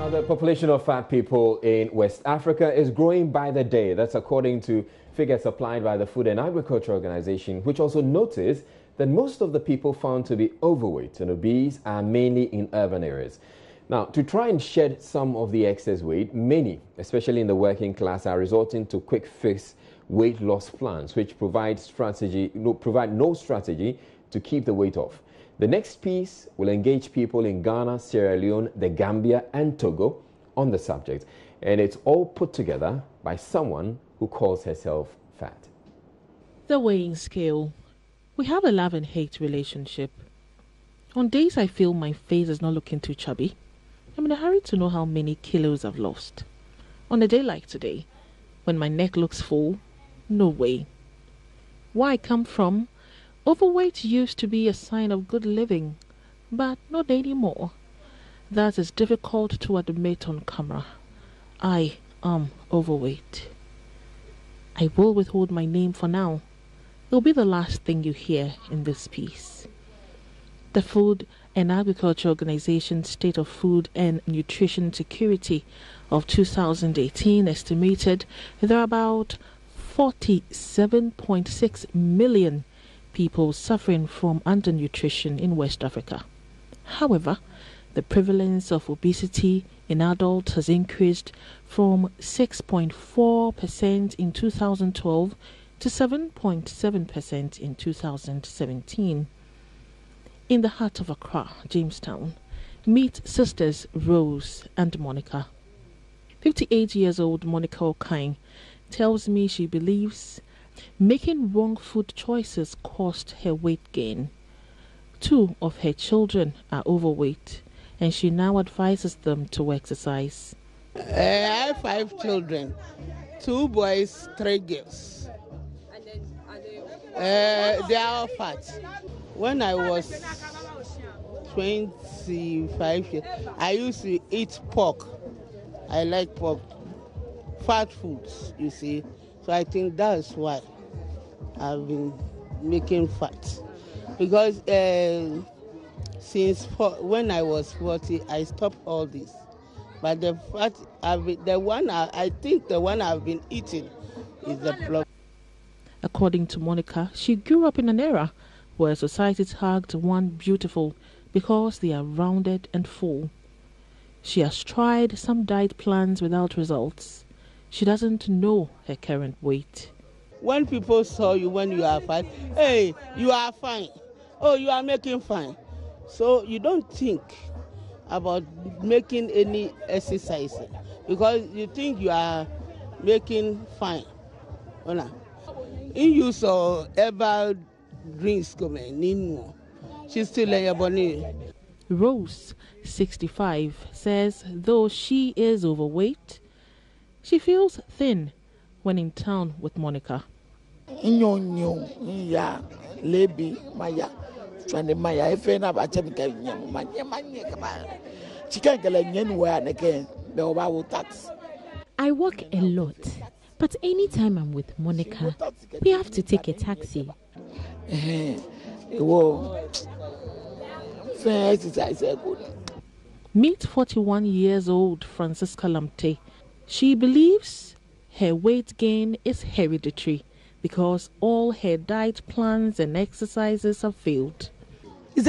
Now, the population of fat people in West Africa is growing by the day. That's according to figures supplied by the Food and Agriculture Organization, which also noticed that most of the people found to be overweight and obese are mainly in urban areas. Now, to try and shed some of the excess weight, many, especially in the working class, are resorting to quick fix weight loss plans, which provide no strategy to keep the weight off. The next piece will engage people in Ghana, Sierra Leone, the Gambia and Togo on the subject. And it's all put together by someone who calls herself fat. The weighing scale. We have a love and hate relationship. On days I feel my face is not looking too chubby, I'm in a hurry to know how many kilos I've lost. On a day like today, when my neck looks full, no way. Where I come from, overweight used to be a sign of good living, but not anymore. That is difficult to admit on camera. I am overweight. I will withhold my name for now. It will be the last thing you hear in this piece. The Food and Agriculture Organization State of Food and Nutrition Security of 2018 estimated there are about 47.6 million people suffering from undernutrition in West Africa. However, the prevalence of obesity in adults has increased from 6.4% in 2012 to 7.7% in 2017. In the heart of Accra, Jamestown, meet sisters Rose and Monica. 58-year-old Monica Okain tells me she believes making wrong food choices caused her weight gain. 2 of her children are overweight, and she now advises them to exercise. I have 5 children, 2 boys, 3 girls. And then they are all fat. When I was 25 years, I used to eat pork. I like pork, fat foods, you see. So I think that's why I've been making fat. Because when I was 40, I stopped all this. But the fat, I think the one I've been eating is the plum. According to Monica, she grew up in an era where society tagged one beautiful because they are rounded and full. She has tried some diet plans without results. She doesn't know her current weight. When people saw you when you are fat, hey, you are fine. Oh, you are making fine. So you don't think about making any exercise because you think you are making fine. In use of herbal drinks, she's still in your body. Rose, 65, says though she is overweight, she feels thin when in town with Monica. I walk a lot, but anytime I'm with Monica, we have to take a taxi. Meet 41-year-old Francisca Lamte. She believes her weight gain is hereditary because all her diet plans and exercises have failed. I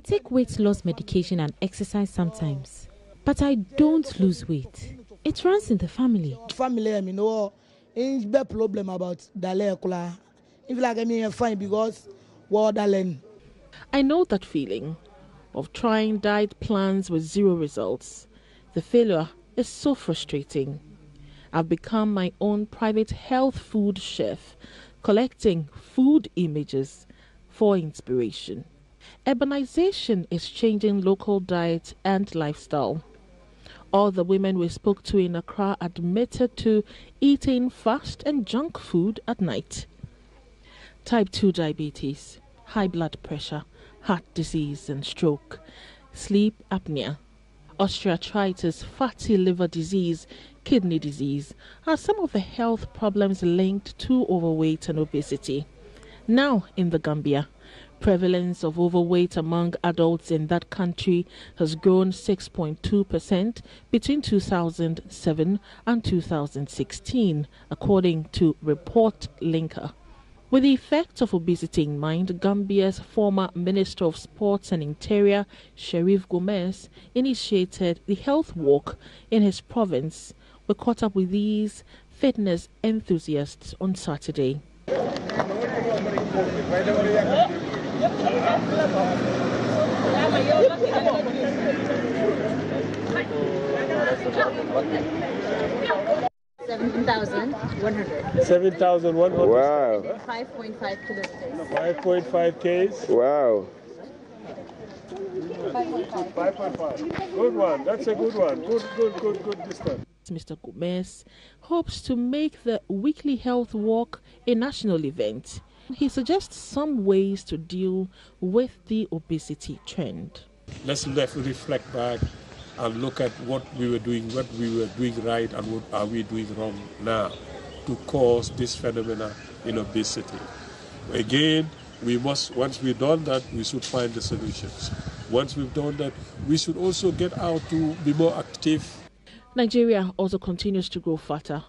take weight loss medication and exercise sometimes, but I don't lose weight. It runs in the family. Problem about if like I fine because I know that feeling of trying diet plans with 0 results. The failure is so frustrating. I've become my own private health food chef, collecting food images for inspiration. Urbanization is changing local diet and lifestyle. All the women we spoke to in Accra admitted to eating fast and junk food at night. Type 2 diabetes, high blood pressure, heart disease and stroke, sleep apnea, osteoarthritis, fatty liver disease, kidney disease are some of the health problems linked to overweight and obesity. Now in the Gambia, prevalence of overweight among adults in that country has grown 6.2% between 2007 and 2016, according to Report Linker. With the effects of obesity in mind, Gambia's former Minister of Sports and Interior, Sherif Gomez, initiated the health walk in his province. We caught up with these fitness enthusiasts on Saturday. 7,100. 7,100. Wow. 5.5 kilometers. 5.5 Ks. Wow. 5.5. Good one. That's a good one. Good distance. Mr. Gomez hopes to make the weekly health walk a national event. He suggests some ways to deal with the obesity trend. Let's reflect back and look at what we were doing right, and what are we doing wrong now to cause this phenomena in obesity. Again, we must, once we've done that, we should find the solutions. Once we've done that, we should also get out to be more active. Nigeria also continues to grow fatter.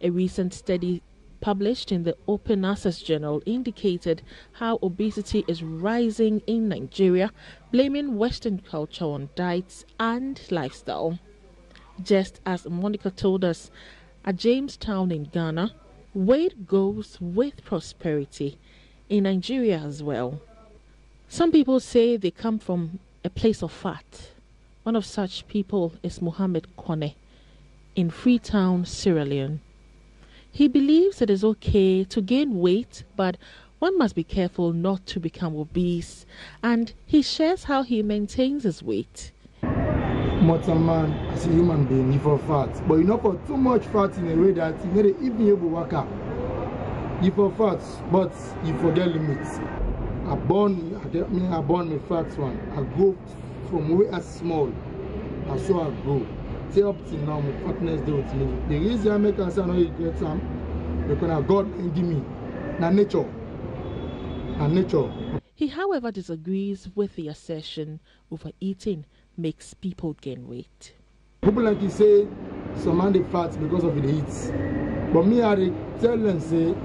A recent study published in the Open Access Journal indicated how obesity is rising in Nigeria, blaming Western culture on diets and lifestyle. Just as Monica told us, at Jamestown in Ghana, weight goes with prosperity. In Nigeria as well. Some people say they come from a place of fat. One of such people is Mohammed Kone in Freetown, Sierra Leone. He believes it is okay to gain weight, but one must be careful not to become obese, and he shares how he maintains his weight. Mortal man, as a human being, you for fat, but you not for too much fat in a way that you need even able to work out. You for fat, but you forget limits. I born my fat one. I go from way as small, and so I grow. Till up till now, my fatness day with me. The reason I make us know you get some, because God give me, na nature. He, however, disagrees with the assertion overeating makes people gain weight. People like you say, some man they fat because of the heat. But me, I tell them say,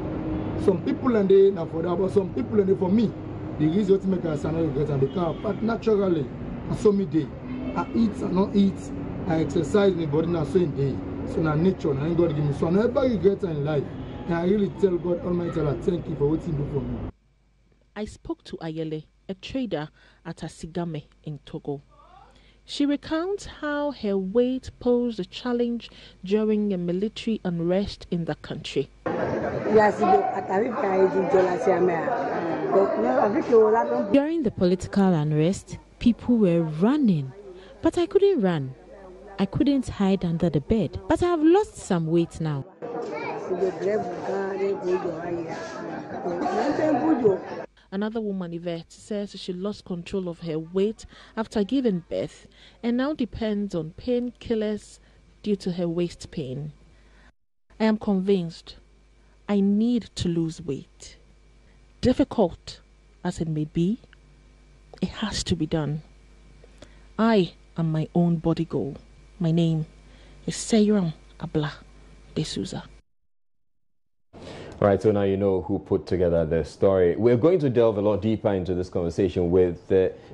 some people and they not for that, but some people and they for me. The reason what make us know you get and become fat naturally. I saw me day. I eat, I not eat. I exercise my body now so in day. So now nature, now God give me. So whenever you get in life, and I really tell God Almighty, thank you for what you do for me. I spoke to Ayele, a trader at Asigame in Togo. She recounts how her weight posed a challenge during a military unrest in the country. During the political unrest, people were running, but I couldn't run. I couldn't hide under the bed, but I have lost some weight now. Another woman, Yvette, says she lost control of her weight after giving birth and now depends on painkillers due to her waist pain. I am convinced I need to lose weight. Difficult as it may be, it has to be done. I am my own body goal. My name is Seyram Abla de Souza. All right, so now you know who put together the story. We're going to delve a lot deeper into this conversation with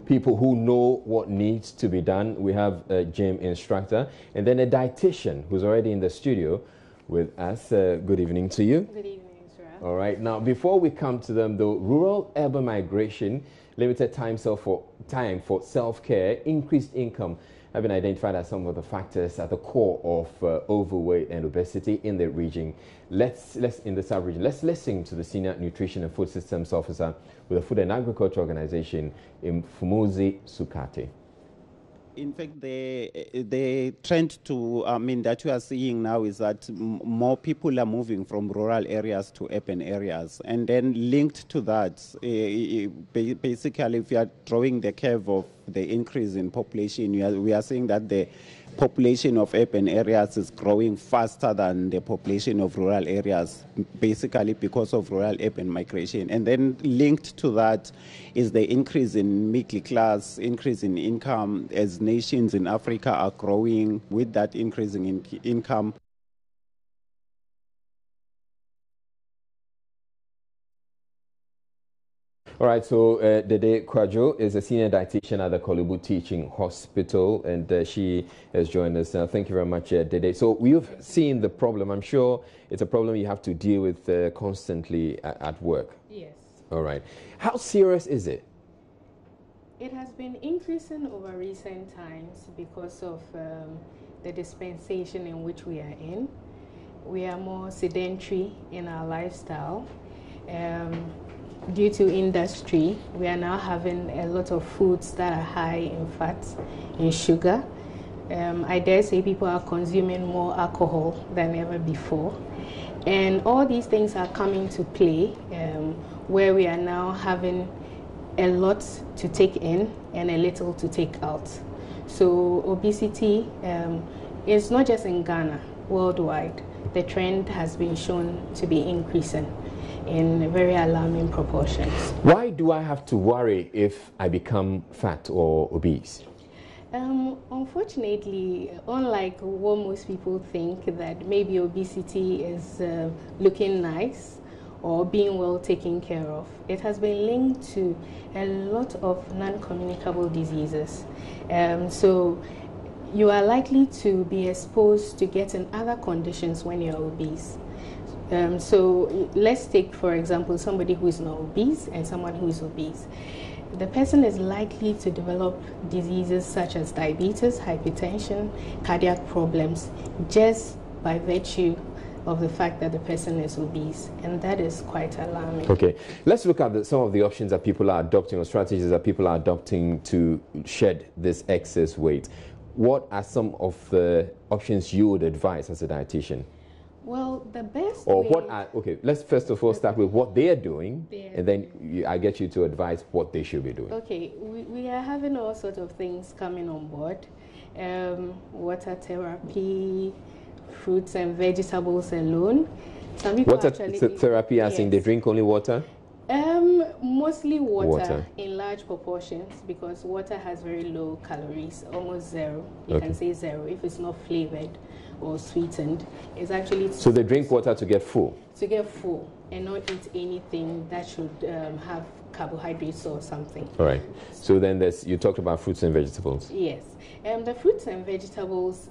people who know what needs to be done. We have a gym instructor and then a dietitian who's already in the studio with us. Good evening to you. Good evening, sir. All right, now before we come to them, though, rural-urban migration, limited time for self-care, increased income have been identified as some of the factors at the core of overweight and obesity in the region. Let's in the sub-region. Let's listen to the Senior Nutrition and Food Systems Officer with the Food and Agriculture Organization in Fumuzi Sukate. In fact, the trend that we are seeing now is that more people are moving from rural areas to urban areas. And then linked to that, basically, if you are drawing the curve of the increase in population, we are seeing that the population of urban areas is growing faster than the population of rural areas, basically because of rural-urban migration. And then linked to that is the increase in middle class, increase in income as nations in Africa are growing with that increasing in income. All right, so Dede Kwajo is a senior dietitian at the Kolubu Teaching Hospital, and she has joined us. Thank you very much, Dede. So we've seen the problem. I'm sure it's a problem you have to deal with constantly at work. Yes. All right. How serious is it? It has been increasing over recent times because of the dispensation in which we are in. We are more sedentary in our lifestyle. Due to industry, we are now having a lot of foods that are high in fat, in sugar. I dare say people are consuming more alcohol than ever before. And all these things are coming to play where we are now having a lot to take in and a little to take out. So obesity is not just in Ghana, worldwide. The trend has been shown to be increasing in very alarming proportions. Why do I have to worry if I become fat or obese? Unfortunately, unlike what most people think, that maybe obesity is looking nice or being well taken care of, it has been linked to a lot of non-communicable diseases. So you are likely to be exposed to getting other conditions when you're obese. So let's take, for example, somebody who is not obese and someone who is obese. The person is likely to develop diseases such as diabetes, hypertension, cardiac problems, just by virtue of the fact that the person is obese, and that is quite alarming. Okay, let's look at some of the options that people are adopting, or strategies that people are adopting to shed this excess weight. What are some of the options you would advise as a dietitian? Well, the best or way... what are, okay, let's first of all start with what they are doing, and then I get you to advise what they should be doing. Okay, we are having all sorts of things coming on board. Water therapy, fruits and vegetables alone. Some people water therapy, as in they drink only water? Mostly water in large proportions, because water has very low calories, almost zero. You can say zero if it's not flavored or sweetened. It's actually... So they drink water to get full? To get full and not eat anything that should have carbohydrates or something. All right. So then you talked about fruits and vegetables. Yes. The fruits and vegetables,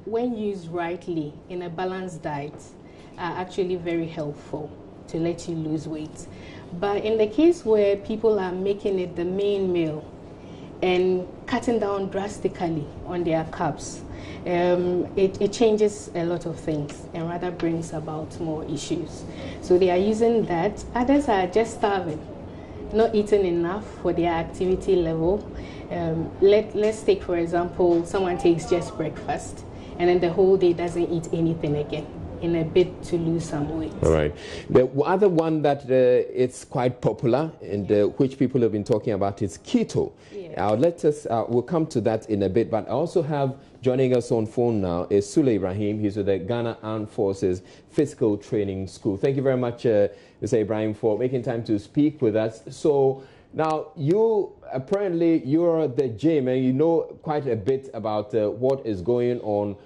when used rightly in a balanced diet, are actually very helpful to let you lose weight. But in the case where people are making it the main meal and cutting down drastically on their carbs, it changes a lot of things and rather brings about more issues. So they are using that. Others are just starving, not eating enough for their activity level. Let's take, for example, someone takes just breakfast and then the whole day doesn't eat anything again, in a bid to lose some weight. All right. The other one that it's quite popular and which people have been talking about is keto. Yeah. We'll come to that in a bit, but I also have joining us on phone now is Sule Ibrahim. He's with the Ghana Armed Forces Physical Training School. Thank you very much, Mr. Ibrahim, for making time to speak with us. So now you're the gym and you know quite a bit about what is going on.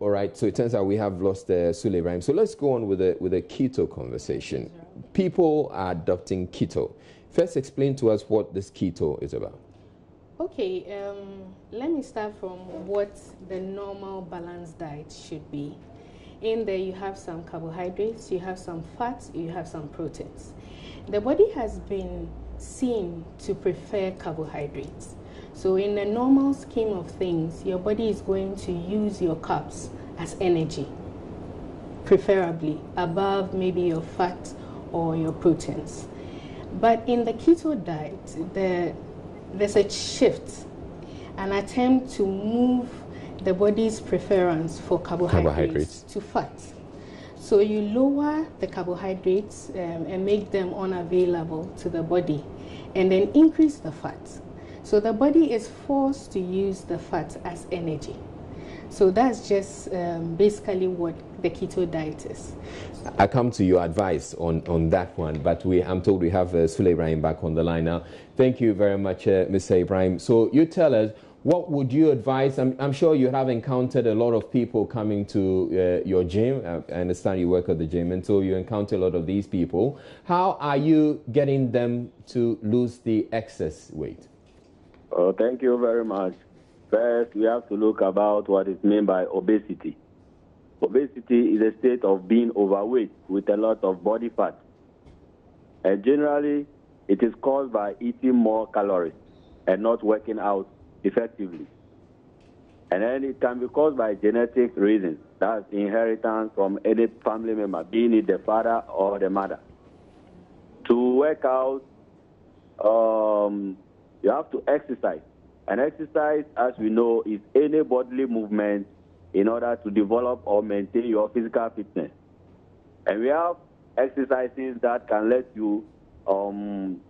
All right, so it turns out we have lost Sule Ibrahim. So let's go on with a keto conversation. People are adopting keto. First, explain to us what this keto is about. Okay, let me start from what the normal balanced diet should be. In there, you have some carbohydrates, you have some fats, you have some proteins. The body has been seen to prefer carbohydrates. So in the normal scheme of things, your body is going to use your carbs as energy, preferably above maybe your fat or your proteins. But in the keto diet, there's a shift, an attempt to move the body's preference for carbohydrates to fat. So you lower the carbohydrates and make them unavailable to the body, and then increase the fat. So the body is forced to use the fat as energy. So that's just basically what the keto diet is. I come to your advice on that one, but I'm told we have Sule Ibrahim back on the line now. Thank you very much, Mr. Ibrahim. So you tell us, what would you advise? I'm sure you have encountered a lot of people coming to your gym. I understand you work at the gym, and so you encounter a lot of these people. How are you getting them to lose the excess weight? Oh, thank you very much. First, we have to look about what is meant by obesity. Obesity is a state of being overweight with a lot of body fat. And generally, it is caused by eating more calories and not working out effectively. And then it can be caused by genetic reasons. That's inheritance from any family member, being it the father or the mother. To work out, you have to exercise. And exercise, as we know, is any bodily movement in order to develop or maintain your physical fitness. And we have exercises that can let you, can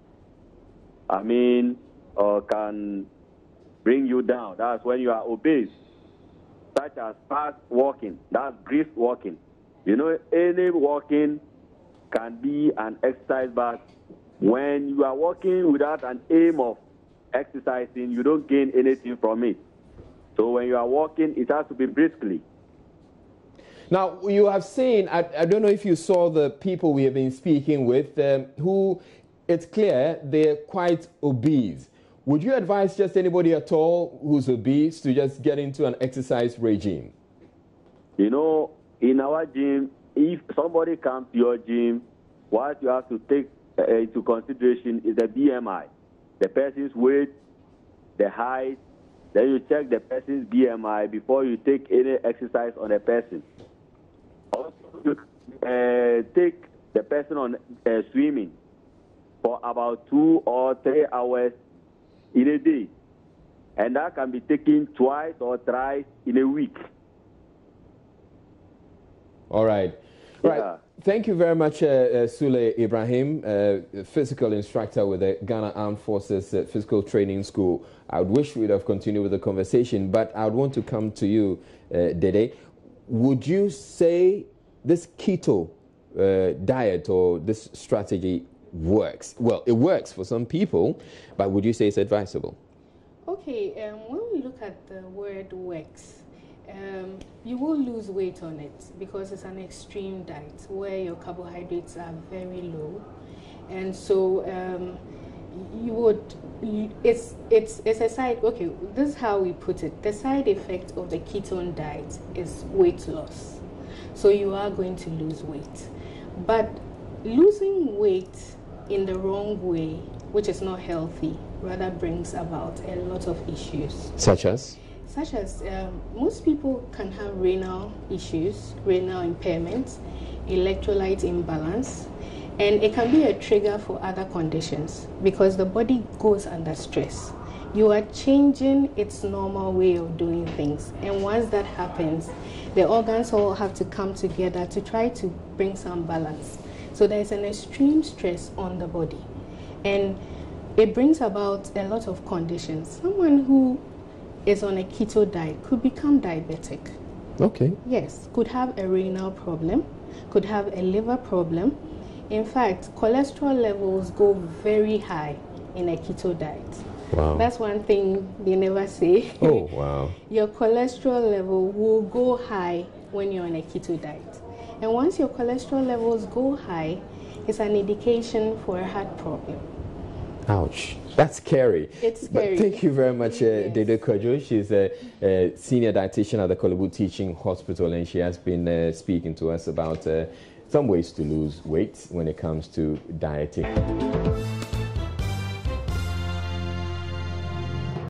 bring you down. That's when you are obese, such as fast walking, that's brisk walking. You know, any walking can be an exercise, but when you are walking without an aim of exercising, you don't gain anything from it. So when you are walking, it has to be briskly. Now, you have seen, I don't know if you saw the people we have been speaking with, who it's clear they're quite obese. Would you advise just anybody at all who's obese to just get into an exercise regime? You know, in our gym, if somebody comes to your gym, what you have to take into consideration is the BMI. The person's weight, the height, then you check the person's BMI before you take any exercise on a person. Also, you take the person on swimming for about 2 or 3 hours in a day. And that can be taken twice or thrice in a week. All right. Yeah. Right. Thank you very much, Sule Ibrahim, physical instructor with the Ghana Armed Forces Physical Training School. I would wish we'd have continued with the conversation, but I would want to come to you, Dede. Would you say this keto diet or this strategy works? Well, it works for some people, but would you say it's advisable? Okay, when we look at the word works, you will lose weight on it because it's an extreme diet where your carbohydrates are very low, and so it's a side. Okay, this is how we put it. The side effect of the ketone diet is weight loss, so you are going to lose weight, but losing weight in the wrong way, which is not healthy, rather brings about a lot of issues. Such as? Most people can have renal issues, renal impairment, electrolyte imbalance, and it can be a trigger for other conditions because the body goes under stress. You are changing its normal way of doing things, and once that happens, the organs all have to come together to try to bring some balance. So there's an extreme stress on the body, and it brings about a lot of conditions. Someone who is on a keto diet could become diabetic. Okay. Yes, could have a renal problem, could have a liver problem. In fact, cholesterol levels go very high in a keto diet. Wow. That's one thing they never say. Oh, wow. Your cholesterol level will go high when you're on a keto diet. And once your cholesterol levels go high, it's an indication for a heart problem. Ouch. That's scary. It's scary. But thank you very much, Dede Kojo. She's a senior dietitian at the Kolebu Teaching Hospital, and she has been speaking to us about some ways to lose weight when it comes to dieting.